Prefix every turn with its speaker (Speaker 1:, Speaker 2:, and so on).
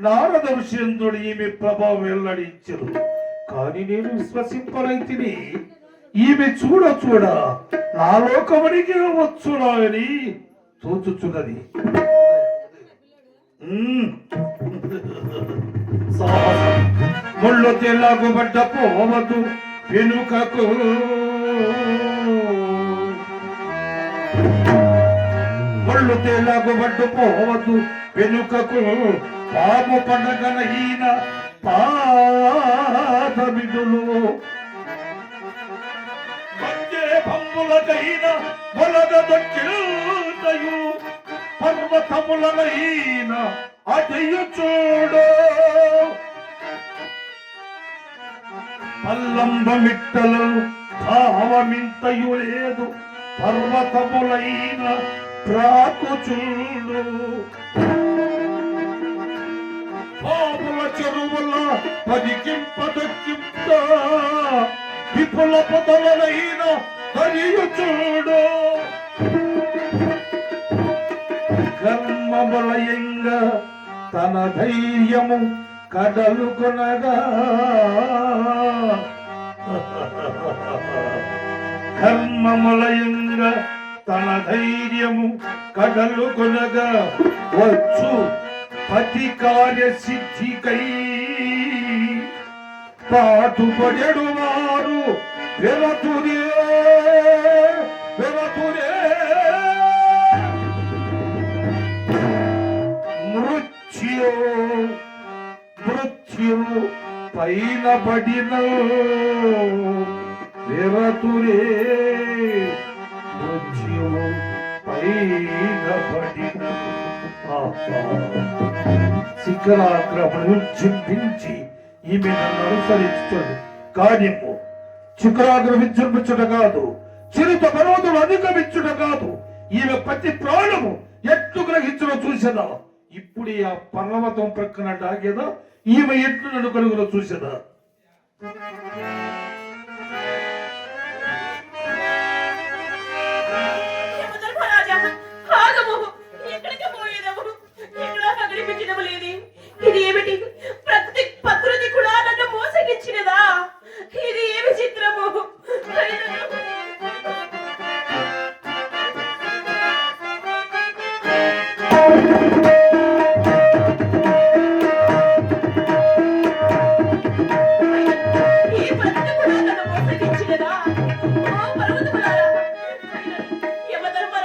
Speaker 1: నారద ఋషియంతుడు ఈమె ప్రభావం వెల్లడించరు. కానీ నేను విశ్వసింపరైతిని. ఈమె చూడ చూడ నా లోకమునికి వచ్చునా అని తోచుచున్నది. ముళ్ళు తెల్లగుబడ్డ పోవదు వెనుకకు, ముళ్ళు తెల్లగుబడ్డు పోవదు వెనుకకు, పాము పండగన ఈయన పాదమిదులు మంజే పంబులకైన మొలగ దొక్కిలయు, పర్వతములనైన అదయ్య చూడు. పల్లంబమిట్టలు భావమింతయు లేదు, పర్వతములైన ప్రాకు చూడు. పాముల చెరువుల పదికింపదక్కింత, విపుల పొదలైన హరియు చూడు. కర్మములయంగ తన ధైర్యము కడలు కొనగా, కర్మములయంగ తన ధైర్యము కడలు కొనగా, వచ్చు పతి కార్య సిద్ధికై పాటుపడెడు వారు వెలతురే వెలతురే. మృత్యు మృత్యు పైన పడిన వెలతురే, మృత్యు పైన పడిన. శిఖరాగ్రమును చింపించి ఈమె నన్ను అనుసరించుడు కార్యము. శిఖరాగ్రం విజృంభించుట కాదు, చిరుత పర్వతులు అధిగమించుట కాదు. ఈమె ప్రతి ప్రాణము ఎట్లు గ్రహించులో చూసేదా. ఇప్పుడు ఆ పర్వతం ప్రక్కన డాగేదా, ఈమె ఎట్లు నన్ను కలుగులో చూసేదా.